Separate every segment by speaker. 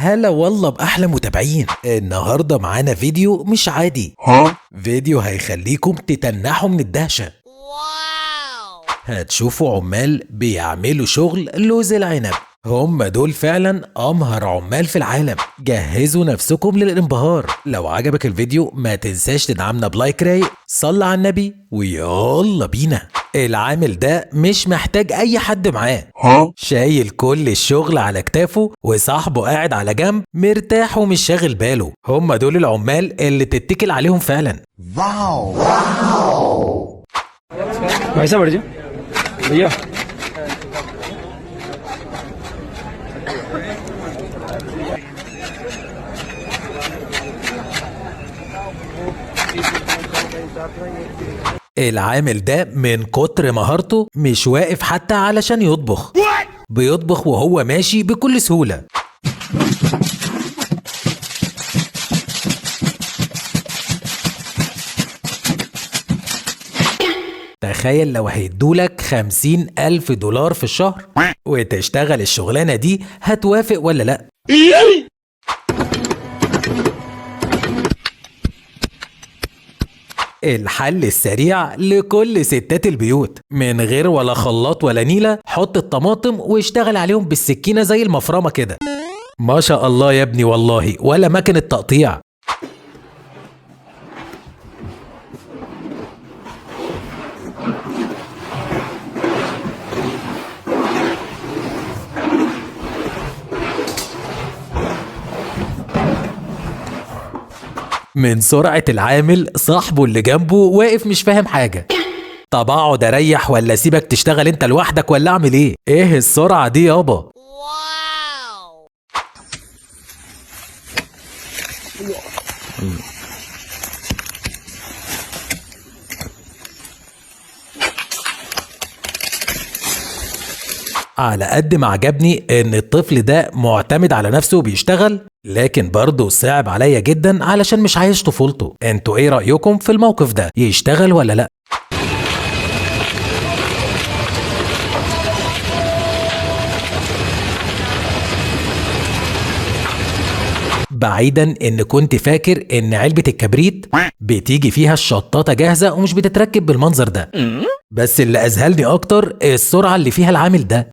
Speaker 1: هلا والله بأحلى متابعين. النهاردة معانا فيديو مش عادي. فيديو هيخليكم تتنحوا من الدهشة. هتشوفوا عمال بيعملوا شغل لوز العنب. هم دول فعلا أمهر عمال في العالم. جهزوا نفسكم للانبهار. لو عجبك الفيديو ما تنساش تدعمنا بلايك رايق، صلى على النبي ويلا بينا. العامل ده مش محتاج أي حد معاه، شايل كل الشغل على كتافه وصاحبه قاعد على جنب مرتاح ومش شاغل باله. هم دول العمال اللي تتكل عليهم فعلا.
Speaker 2: واو भाई साहब बैठ जाओ भैया।
Speaker 1: العامل ده من كتر مهارته مش واقف حتى علشان يطبخ. بيطبخ وهو ماشي بكل سهولة. تخيل لو هيدولك 50,000 دولار في الشهر وتشتغل الشغلانة دي، هتوافق ولا لأ؟ الحل السريع لكل ستات البيوت، من غير ولا خلاط ولا نيلة. حط الطماطم واشتغل عليهم بالسكينة زي المفرمة كده. ما شاء الله يا ابني والله، ولا مكنة تقطيع. من سرعة العامل صاحبه اللي جنبه واقف مش فاهم حاجة. طب اقعد اريح ولا اسيبك تشتغل انت لوحدك ولا اعمل ايه؟ ايه السرعة دي يابا؟ على قد ما عجبني ان الطفل ده معتمد على نفسه وبيشتغل، لكن برضه صعب عليا جدا علشان مش عايش طفولته. انتوا ايه رأيكم في الموقف ده؟ يشتغل ولا لا؟ بعيدا ان كنت فاكر ان علبة الكبريت بتيجي فيها الشطاطة جاهزة ومش بتتركب بالمنظر ده، بس اللي اذهلني اكتر السرعة اللي فيها العامل ده.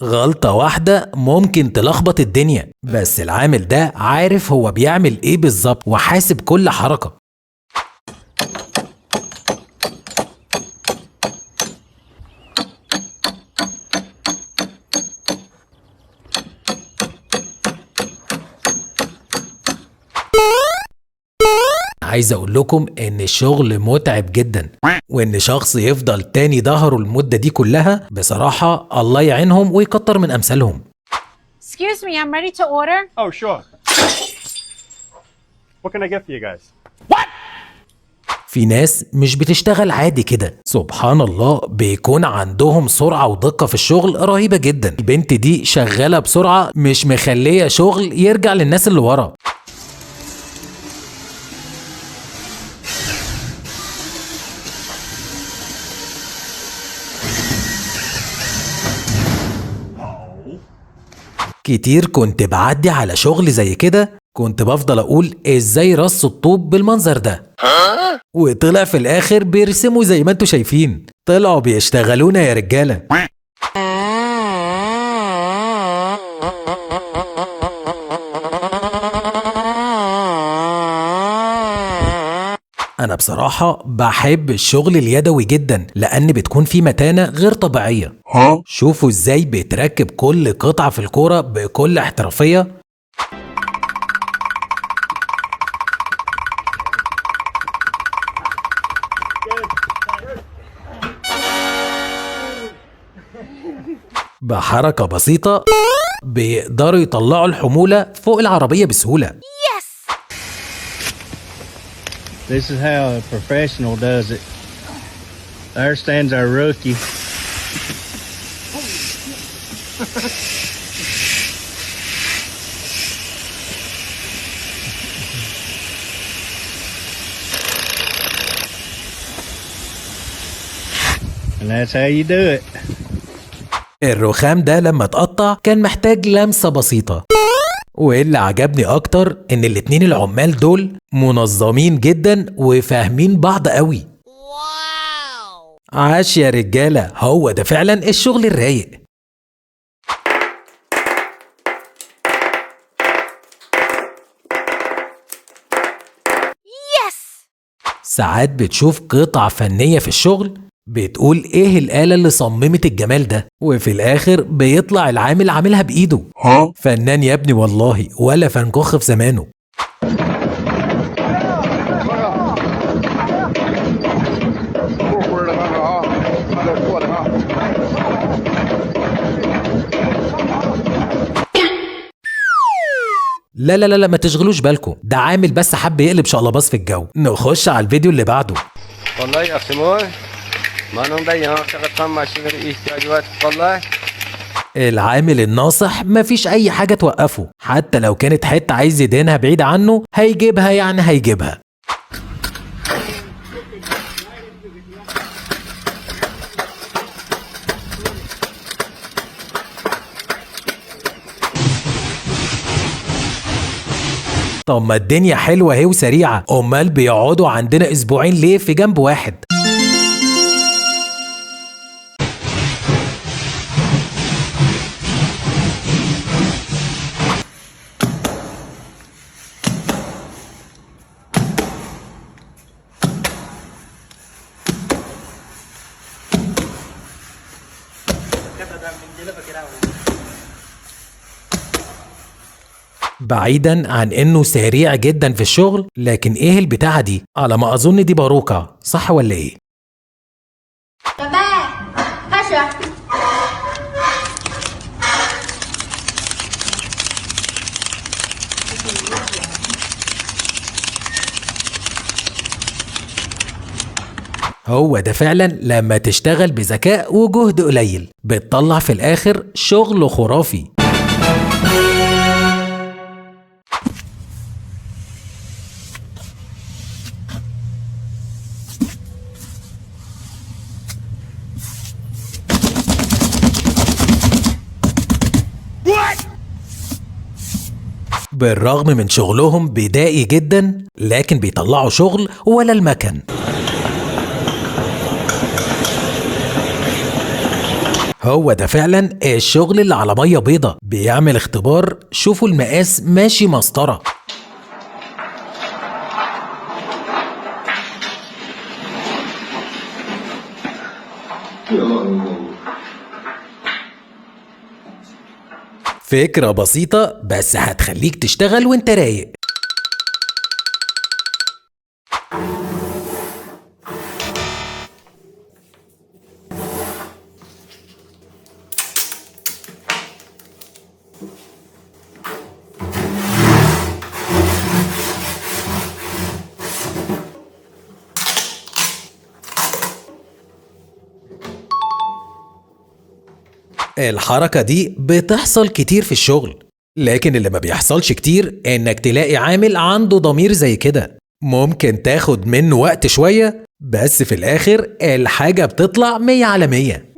Speaker 1: غلطة واحدة ممكن تلخبط الدنيا، بس العامل ده عارف هو بيعمل ايه بالظبط وحاسب كل حركة. عايز اقول لكم ان الشغل متعب جدا، وان شخص يفضل تاني ظهره المدة دي كلها، بصراحة الله يعينهم ويكتر من امثالهم.
Speaker 3: Excuse me, I'm ready to order.
Speaker 4: Oh, sure. What can I get for you guys?
Speaker 1: في ناس مش بتشتغل عادي كده، سبحان الله بيكون عندهم سرعة ودقة في الشغل رهيبة جدا. البنت دي شغالة بسرعة مش مخلية شغل يرجع للناس اللي ورا. كتير كنت بعدي على شغل زي كده، كنت بفضل اقول ازاي رصوا الطوب بالمنظر ده، وطلع في الاخر بيرسموا زي ما انتوا شايفين. طلعوا بيشتغلونا يا رجالة. أنا بصراحة بحب الشغل اليدوي جدا، لأن بتكون فيه متانة غير طبيعية. شوفوا ازاي بتركب كل قطعة في الكورة بكل احترافية. بحركة بسيطة بيقدروا يطلعوا الحمولة فوق العربية بسهولة.
Speaker 2: This is how a professional does it.
Speaker 4: There stands our rookie. And that's how you do it.
Speaker 1: الرخام ده لما اتقطع كان محتاج لمسة بسيطة. واللي عجبني اكتر ان الاتنين العمال دول منظمين جدا وفاهمين بعض قوي. عاش يا رجالة، هو ده فعلا الشغل الرايق. ساعات بتشوف قطع فنية في الشغل بتقول ايه الآلة اللي صممت الجمال ده، وفي الآخر بيطلع العامل عاملها بإيده. فنان يا ابني والله، ولا فانكوخ في زمانه. لا لا لا، ما تشغلوش بالكم، ده عامل بس حب يقلب شقلباز في الجو. نخش على الفيديو اللي بعده.
Speaker 5: والله يا سموي ما نضيع شغل ماشين احتياجات والله.
Speaker 1: العامل الناصح مفيش اي حاجة توقفه، حتى لو كانت حتة عايز يدهنها بعيد عنه هيجيبها، يعني هيجيبها. طب ما الدنيا حلوة اهي وسريعة، امال بيقعدوا عندنا اسبوعين ليه في جنب واحد؟ بعيدا عن انه سريع جدا في الشغل، لكن ايه البتاعة دي؟ على ما اظن دي باروكة، صح ولا ايه؟ هو ده فعلا لما تشتغل بذكاء وجهد قليل بتطلع في الاخر شغل خرافي. بالرغم من شغلهم بدائي جدا، لكن بيطلعوا شغل ولا المكن. هو ده فعلا الشغل اللي على مية بيضة. بيعمل اختبار، شوفوا المقاس ماشي مسطرة. فكرة بسيطة بس هتخليك تشتغل وانت رايق. الحركة دي بتحصل كتير في الشغل، لكن اللي ما بيحصلش كتير انك تلاقي عامل عنده ضمير زي كده. ممكن تاخد منه وقت شوية، بس في الاخر الحاجة بتطلع 100 على 100.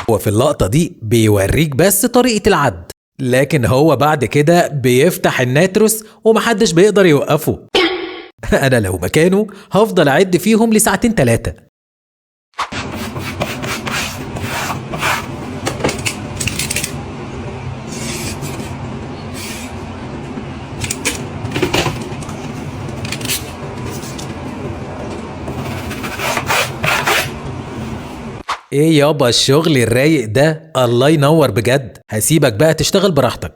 Speaker 1: وفي اللقطة دي بيوريك بس طريقة العد، لكن هو بعد كده بيفتح الناتروس ومحدش بيقدر يوقفه. أنا لو مكانه هفضل أعد فيهم لساعتين 3. ايه يابا الشغل الرايق ده، الله ينور بجد. هسيبك بقى تشتغل براحتك.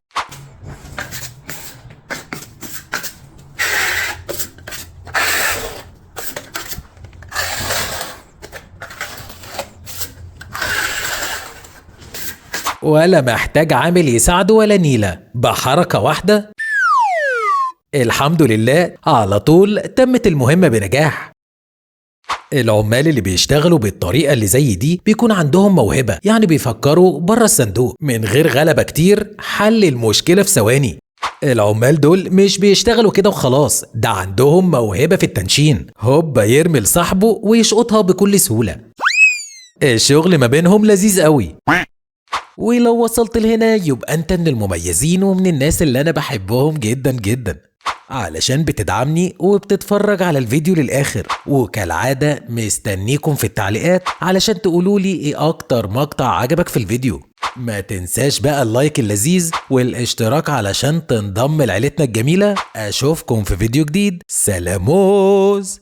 Speaker 1: ولا محتاج عامل يساعده ولا نيلة، بحركة واحدة الحمد لله على طول تمت المهمة بنجاح. العمال اللي بيشتغلوا بالطريقة اللي زي دي بيكون عندهم موهبة، يعني بيفكروا بره الصندوق من غير غلبة كتير، حل المشكلة في ثواني. العمال دول مش بيشتغلوا كده وخلاص، ده عندهم موهبة في التنشين، هوبا يرمي لصاحبه ويشقطها بكل سهولة. الشغل ما بينهم لذيذ قوي. ولو وصلت لهنا يبقى انت من المميزين ومن الناس اللي انا بحبهم جدا جدا، علشان بتدعمني وبتتفرج على الفيديو للآخر. وكالعادة مستنيكم في التعليقات علشان تقولولي ايه اكتر مقطع عجبك في الفيديو. ما تنساش بقى اللايك اللذيذ والاشتراك علشان تنضم لعيلتنا الجميلة. اشوفكم في فيديو جديد، سلاموز.